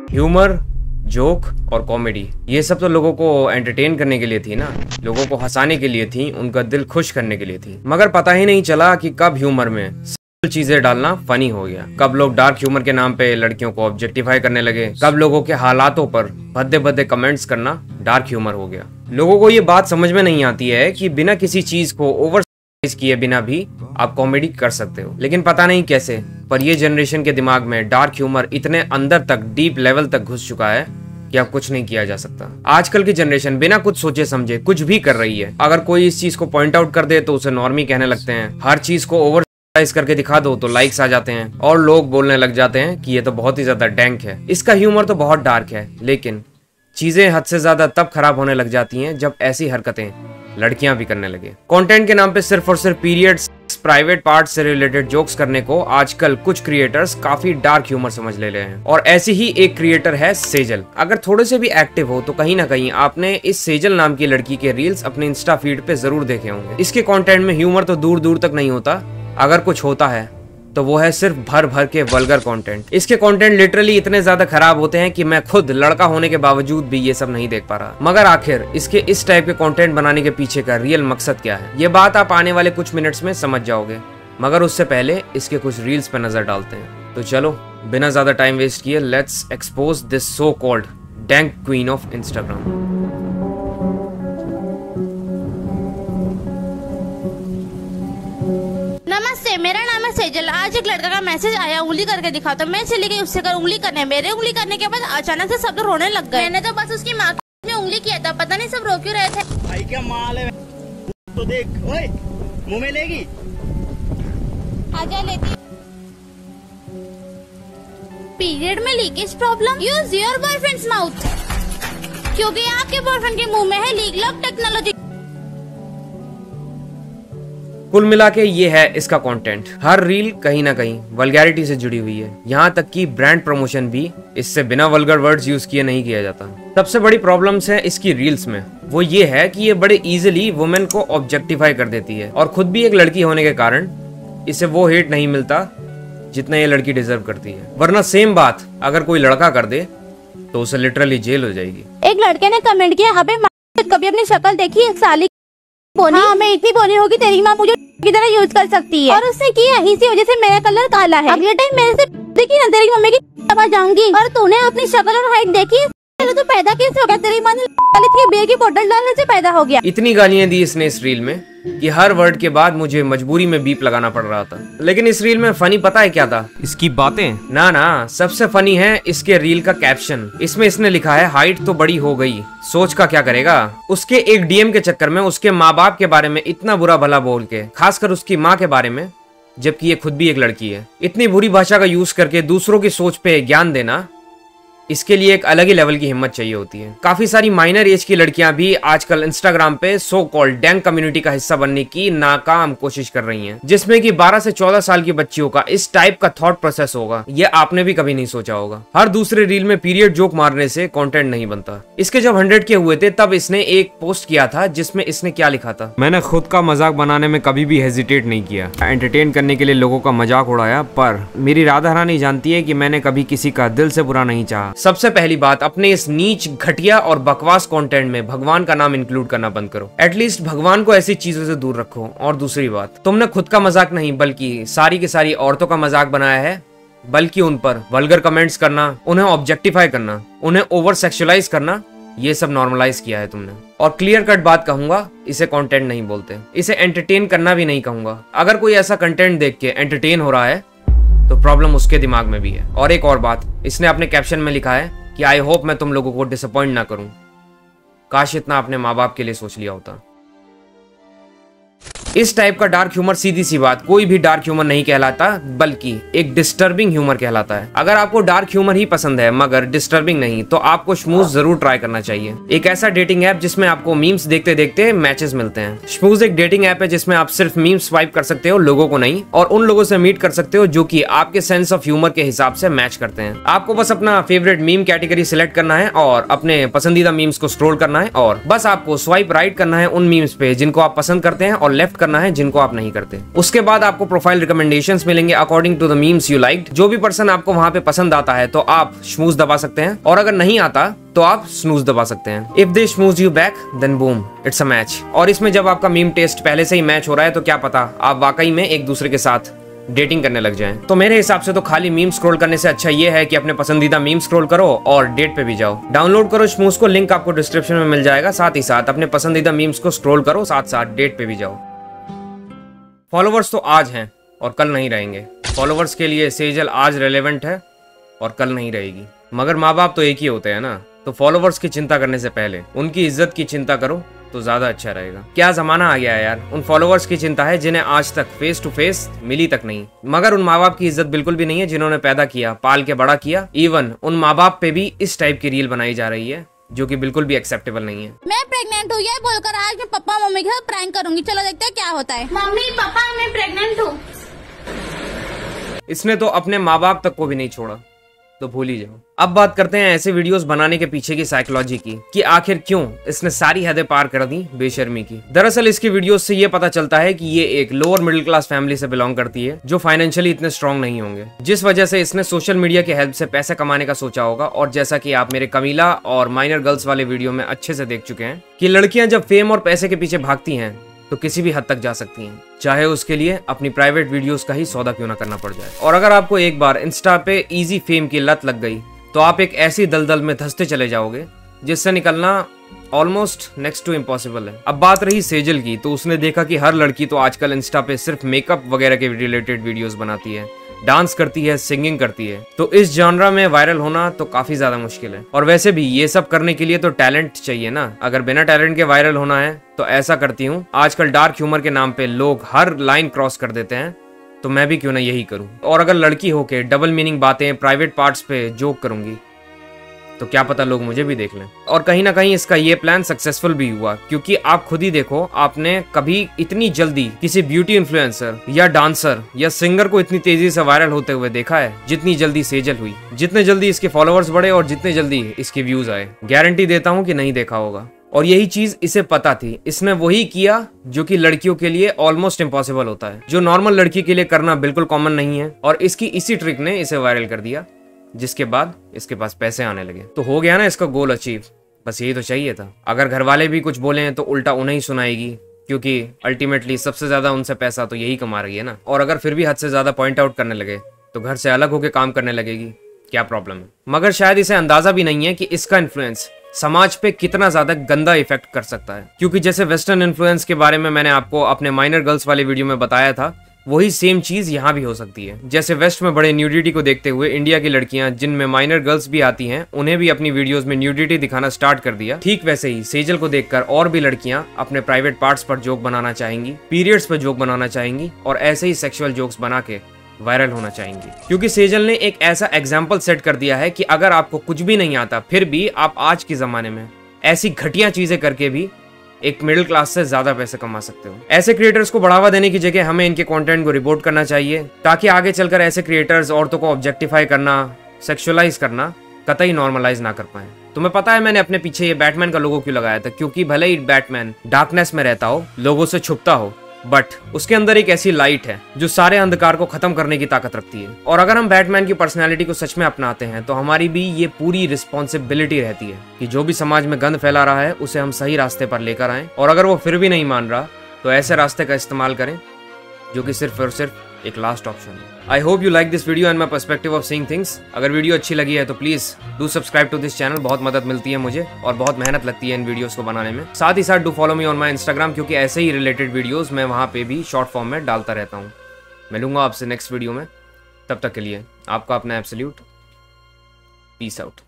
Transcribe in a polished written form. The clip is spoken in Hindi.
ह्यूमर, जोक और कॉमेडी, ये सब तो लोगों को एंटरटेन करने के लिए थी ना, लोगों को हंसाने के लिए थी, उनका दिल खुश करने के लिए थी। मगर पता ही नहीं चला कि कब ह्यूमर में सिंपल चीजें डालना फनी हो गया, कब लोग डार्क ह्यूमर के नाम पे लड़कियों को ऑब्जेक्टिफाई करने लगे, कब लोगों के हालातों पर भद्दे भद्दे कमेंट्स करना डार्क ह्यूमर हो गया। लोगों को ये बात समझ में नहीं आती है कि बिना किसी चीज को ओवर किए बिना भी आप कॉमेडी कर सकते हो, लेकिन पता नहीं कैसे पर ये जनरेशन के दिमाग में डार्क ह्यूमर इतने अंदर तक, डीप लेवल तक घुस चुका है कि अब कुछ नहीं किया जा सकता। आजकल की जनरेशन बिना कुछ सोचे समझे कुछ भी कर रही है। अगर कोई इस चीज को पॉइंट आउट कर दे तो उसे नॉर्मी कहने लगते हैं, हर चीज को ओवर करके दिखा दो तो लाइक्स आ जाते हैं और लोग बोलने लग जाते हैं कि ये तो बहुत ही ज्यादा डैंक है, इसका ह्यूमर तो बहुत डार्क है। लेकिन चीजें हद से ज्यादा तब खराब होने लग जाती हैं जब ऐसी हरकतें लड़कियां भी करने लगे। कंटेंट के नाम पे सिर्फ और सिर्फ पीरियड्स, प्राइवेट पार्ट से रिलेटेड जोक्स करने को आजकल कुछ क्रिएटर्स काफी डार्क ह्यूमर समझ ले रहे हैं। और ऐसी ही एक क्रिएटर है सेजल। अगर थोड़े से भी एक्टिव हो तो कहीं ना कहीं आपने इस सेजल नाम की लड़की के रील्स अपने इंस्टा फीड पे जरूर देखे होंगे। इसके कंटेंट में ह्यूमर तो दूर दूर तक नहीं होता, अगर कुछ होता है तो वो है सिर्फ भर भर के वल्गर कंटेंट। इसके कंटेंट लिटरली इतने ज्यादा खराब होते हैं कि मैं खुद लड़का होने के बावजूद भी ये सब नहीं देख पा रहा। मगर आखिर इसके इस टाइप के कंटेंट बनाने के पीछे का रियल मकसद क्या है, ये बात आप आने वाले कुछ मिनट्स में समझ जाओगे। मगर उससे पहले इसके कुछ रील्स पे नजर डालते हैं। तो चलो बिना ज्यादा टाइम वेस्ट किए let's expose this so called dank queen of Instagram. नमस्ते, मेरा नाम है सेजल। आज एक लड़का का मैसेज आया, उंगली करके दिखाओ, तो मैं चली गई उससे उंगली करने। मेरे उंगली करने के बाद अचानक से सब लोग रोने लग गए। मैंने तो बस उसकी माँ में उंगली किया था, पता नहीं सब रो क्यों रहे थे। भाई क्या माल है तो देख, ओए मुंह में लेगी, आजा लेती। पीरियड में leakage problem, use your boyfriend's mouth, क्योंकि आपके बॉयफ्रेंड के मुंह में है लीक लॉक टेक्नोलॉजी। कुल मिला के ये है इसका कंटेंट। हर रील कहीं ना कहीं वल्गैरिटी से जुड़ी हुई है, यहाँ तक कि ब्रांड प्रमोशन भी इससे बिना वल्गर वर्ड्स यूज किए नहीं किया जाता। सबसे बड़ी प्रॉब्लम्स है इसकी रील्स में, वो ये है कि ये बड़े इजीली वुमेन को ऑब्जेक्टिफाई कर देती है और खुद भी एक लड़की होने के कारण इसे वो हेट नहीं मिलता जितना ये लड़की डिजर्व करती है। वरना सेम बात अगर कोई लड़का कर दे तो उसे लिटरली जेल हो जाएगी। एक लड़के ने कमेंट किया, अबे कभी अपनी शक्ल देखी है साली बोनी? हाँ, मैं इतनी बोनी होगी तेरी माँ मुझे की तरह यूज कर सकती है। और उसने किया, इसी वजह से मेरा कलर काला है। अगले टाइम मेरे से देखी ना तेरी मम्मी की समझ जाऊंगी। और तूने अपनी शक्ल और हाइट देखी, तो पैदा कैसे हो गया? तेरी माँ ने बियर की बोतल डालने से पैदा हो गया। इतनी गालियां दी इसने इस रील में कि हर वर्ड के बाद मुझे मजबूरी में बीप लगाना पड़ रहा था। लेकिन इस रील में फनी पता है क्या था? इसकी बातें ना, सबसे फनी है इसके रील का कैप्शन। इसमें इसने लिखा है, हाइट तो बड़ी हो गई, सोच का क्या करेगा। उसके एक डीएम के चक्कर में उसके माँ बाप के बारे में इतना बुरा भला बोल के, खासकर उसकी माँ के बारे में, जबकि ये खुद भी एक लड़की है। इतनी बुरी भाषा का यूज करके दूसरों की सोच पे ज्ञान देना, इसके लिए एक अलग ही लेवल की हिम्मत चाहिए होती है। काफी सारी माइनर एज की लड़कियां भी आजकल इंस्टाग्राम पे सो कॉल्ड डैंक कम्युनिटी का हिस्सा बनने की नाकाम कोशिश कर रही हैं, जिसमें कि 12 से 14 साल की बच्चियों का इस टाइप का थॉट प्रोसेस होगा, ये आपने भी कभी नहीं सोचा होगा। हर दूसरे रील में पीरियड जोक मारने से कंटेंट नहीं बनता। इसके जब 100 के हुए थे तब इसने एक पोस्ट किया था जिसमें इसने क्या लिखा था, मैंने खुद का मजाक बनाने में कभी भी हेजिटेट नहीं किया, एंटरटेन करने के लिए लोगों का मजाक उड़ाया, पर मेरी राधा रानी जानती है कि मैंने कभी किसी का दिल से बुरा नहीं चाहा। सबसे पहली बात, अपने इस नीच, घटिया और बकवास कंटेंट में भगवान का नाम इंक्लूड करना बंद करो। एटलीस्ट भगवान को ऐसी चीजों से दूर रखो। और दूसरी बात, तुमने खुद का मजाक नहीं बल्कि सारी की सारी औरतों का मजाक बनाया है, बल्कि उन पर वल्गर कमेंट्स करना, उन्हें ऑब्जेक्टिफाई करना, उन्हें ओवर सेक्सुअलाइज करना, ये सब नॉर्मलाइज किया है तुमने। और क्लियर कट बात कहूंगा, इसे कंटेंट नहीं बोलते, इसे एंटरटेन करना भी नहीं कहूंगा। अगर कोई ऐसा कंटेंट देख के एंटरटेन हो रहा है तो प्रॉब्लम उसके दिमाग में भी है। और एक और बात, इसने अपने कैप्शन में लिखा है कि आई होप मैं तुम लोगों को डिसअपॉइंट ना करूं। काश इतना अपने माँ बाप के लिए सोच लिया होता। इस टाइप का डार्क ह्यूमर, सीधी सी बात, कोई भी डार्क ह्यूमर नहीं कहलाता, बल्कि एक डिस्टर्बिंग ह्यूमर कहलाता है। अगर आपको डार्क ह्यूमर ही पसंद है मगर डिस्टर्बिंग नहीं, तो आपको श्मूज जरूर ट्राई करना चाहिए। एक ऐसा डेटिंग ऐप जिसमें आपको मीम्स देखते देखते मैचेस मिलते हैं। श्मूज एक डेटिंग ऐप है जिसमें आप सिर्फ मीम्स स्वाइप कर सकते हो, लोगों को नहीं, और उन लोगों से मीट कर सकते हो जो कि आपके सेंस ऑफ ह्यूमर के हिसाब से मैच करते हैं। आपको बस अपना फेवरेट मीम कैटेगरी सिलेक्ट करना है और अपने पसंदीदा मीम्स को स्क्रॉल करना है, और बस आपको स्वाइप राइट करना है उन मीम्स पे जिनको आप पसंद करते हैं, और लेफ्ट करना है जिनको आप नहीं करते। उसके बाद आपको प्रोफाइल रिकमेंडेशंस मिलेंगे according to the memes you liked. जो भी पर्सन आपको वहां पे पसंद आता है तो आप स्नूज दबा सकते हैं, और अगर नहीं आता तो आप स्नूज दबा सकते हैं। If they snooze you back then boom it's a match. और इसमें जब आपका मीम टेस्ट पहले से ही मैच हो रहा है तो क्या पता आप वाकई में एक दूसरे के साथ डेटिंग करने लग जाएं। तो मेरे हिसाब से तो खाली मीम स्क्रॉल करने से अच्छा ये है कि अपने पसंदीदा मीम स्क्रॉल करो और डेट पे भी जाओ। डाउनलोड करो स्मूज को, लिंक आपको डिस्क्रिप्शन में मिल जाएगा। साथ ही साथ अपने पसंदीदा मीम्स को स्क्रॉल करो, साथ साथ डेट पे भी जाओ। फॉलोवर्स तो आज हैं और कल नहीं रहेंगे। फॉलोवर्स के लिए सेजल आज रेलेवेंट है और कल नहीं रहेगी, मगर माँ बाप तो एक ही होते हैं ना। तो फॉलोवर्स की चिंता करने से पहले उनकी इज्जत की चिंता करो तो ज्यादा अच्छा रहेगा। क्या जमाना आ गया है यार, उन फॉलोवर्स की चिंता है जिन्हें आज तक फेस टू फेस मिली तक नहीं, मगर उन माँ बाप की इज्जत बिल्कुल भी नहीं है जिन्होंने पैदा किया, पाल के बड़ा किया। इवन उन माँ बाप पे भी इस टाइप की रील बनाई जा रही है जो कि बिल्कुल भी एक्सेप्टेबल नहीं है। मैं प्रेग्नेंट हूँ ये बोलकर आज मैं पापा मम्मी के साथ प्रैंक करूंगी। चलो देखते हैं क्या होता है। मम्मी पापा मैं प्रेग्नेंट हूँ। इसने तो अपने माँ बाप तक को भी नहीं छोड़ा, तो भूल ही जाओ। अब बात करते हैं ऐसे वीडियोस बनाने के पीछे की साइकोलॉजी की, कि आखिर क्यों इसने सारी हदें पार कर दी बेशर्मी की। दरअसल इसकी वीडियोस से ये पता चलता है कि ये एक लोअर मिडिल क्लास फैमिली से बिलोंग करती है, जो फाइनेंशियली इतने स्ट्रांग नहीं होंगे, जिस वजह से इसने सोशल मीडिया की हेल्प से पैसे कमाने का सोचा होगा। और जैसा कि आप मेरे कमीला और माइनर गर्ल्स वाले वीडियो में अच्छे से देख चुके हैं कि लड़कियां जब फेम और पैसे के पीछे भागती हैं तो किसी भी हद तक जा सकती हैं, चाहे उसके लिए अपनी प्राइवेट वीडियोस का ही सौदा क्यों ना करना पड़ जाए। और अगर आपको एक बार इंस्टा पे इजी फेम की लत लग गई तो आप एक ऐसी दलदल में धंसते चले जाओगे जिससे निकलना ऑलमोस्ट नेक्स्ट टू इम्पॉसिबल है। अब बात रही सेजल की, तो उसने देखा कि हर लड़की तो आजकल इंस्टा पे सिर्फ मेकअप वगैरह के रिलेटेड वीडियोस बनाती है, डांस करती है, सिंगिंग करती है। तो इस जॉनरा में वायरल होना तो काफी ज्यादा मुश्किल है। और वैसे भी ये सब करने के लिए तो टैलेंट चाहिए ना। अगर बिना टैलेंट के वायरल होना है तो ऐसा करती हूँ, आजकल डार्क ह्यूमर के नाम पे लोग हर लाइन क्रॉस कर देते हैं, तो मैं भी क्यों ना यही करूँ। और अगर लड़की होके डबल मीनिंग बातें, प्राइवेट पार्ट्स पे जोक करूंगी तो क्या पता लोग मुझे भी देख लें। और कहीं ना कहीं इसका ये प्लान सक्सेसफुल भी हुआ, क्योंकि आप खुद ही देखो, आपने कभी इतनी जल्दी किसी ब्यूटी इन्फ्लुएंसर या डांसर या सिंगर को इतनी तेजी से वायरल होते हुए देखा है जितनी जल्दी सेजल हुई, जितने जल्दी इसके फॉलोअर्स बढ़े और जितने जल्दी इसके व्यूज आए। गारंटी देता हूँ कि नहीं देखा होगा। और यही चीज इसे पता थी, इसने वही किया जो कि लड़कियों के लिए ऑलमोस्ट इम्पॉसिबल होता है, जो नॉर्मल लड़की के लिए करना बिल्कुल कॉमन नहीं है। और इसकी इसी ट्रिक ने इसे वायरल कर दिया, जिसके बाद इसके पास पैसे आने लगे। तो हो गया ना इसका गोल अचीव। बस यही तो चाहिए था। अगर घर वाले भी कुछ बोले तो उल्टा उन्हें ही सुनाएगी, क्योंकि अल्टीमेटली सबसे ज्यादा उनसे पैसा तो यही कमा रही है ना। और अगर फिर भी हद से ज्यादा पॉइंट आउट करने लगे तो घर से अलग होकर काम करने लगेगी, क्या प्रॉब्लम है। मगर शायद इसे अंदाजा भी नहीं है कि इसका इन्फ्लुएंस समाज पे कितना ज्यादा गंदा इफेक्ट कर सकता है। क्योंकि जैसे वेस्टर्न इन्फ्लुएंस के बारे में मैंने आपको अपने माइनर गर्ल्स वाले वीडियो में बताया था, वही सेम चीज यहाँ भी हो सकती है। जैसे वेस्ट में बड़े न्यूडिटी को देखते हुए इंडिया की लड़कियां, जिनमें माइनर गर्ल्स भी आती हैं, उन्हें भी अपनी वीडियोस में न्यूडिटी दिखाना स्टार्ट कर दिया। ठीक वैसे ही सेजल को देखकर और भी लड़कियां अपने प्राइवेट पार्ट्स पर जोक बनाना चाहेंगी, पीरियड्स पर जोक बनाना चाहेंगी और ऐसे ही सेक्सुअल जोक्स बना के वायरल होना चाहेंगी। क्योंकि सेजल ने एक ऐसा एग्जाम्पल सेट कर दिया है कि अगर आपको कुछ भी नहीं आता फिर भी आप आज के जमाने में ऐसी घटिया चीजें करके भी एक मिडिल क्लास से ज्यादा पैसे कमा सकते हो। ऐसे क्रिएटर्स को बढ़ावा देने की जगह हमें इनके कंटेंट को रिपोर्ट करना चाहिए, ताकि आगे चलकर ऐसे क्रिएटर्स औरतों को ऑब्जेक्टिफाई करना, सेक्सुअलाइज करना कतई नॉर्मलाइज ना कर पाए। तुम्हें पता है मैंने अपने पीछे ये बैटमैन का लोगो क्यों लगाया था? क्योंकि भले ही बैटमैन डार्कनेस में रहता हो, लोगों से छुपता हो, बट उसके अंदर एक ऐसी लाइट है जो सारे अंधकार को खत्म करने की ताकत रखती है। और अगर हम बैटमैन की पर्सनैलिटी को सच में अपनाते हैं तो हमारी भी ये पूरी रिस्पॉन्सिबिलिटी रहती है कि जो भी समाज में गंद फैला रहा है उसे हम सही रास्ते पर लेकर आएं। और अगर वो फिर भी नहीं मान रहा तो ऐसे रास्ते का इस्तेमाल करें जो कि सिर्फ और सिर्फ एक लास्ट ऑप्शन है। I hope you like this video and my perspective of seeing things. अगर वीडियो अच्छी लगी है तो please do subscribe to this channel. बहुत मदद मिलती है मुझे और बहुत मेहनत लगती है इन वीडियोस को बनाने में। साथ ही साथ do follow me on my Instagram, क्योंकि ऐसे ही रिलेटेड वीडियोस मैं वहां पे भी शॉर्ट फॉर्म में डालता रहता हूँ। मिलूंगा आपसे नेक्स्ट वीडियो में, तब तक के लिए आपका अपना एब्सोल्यूट पीस आउट।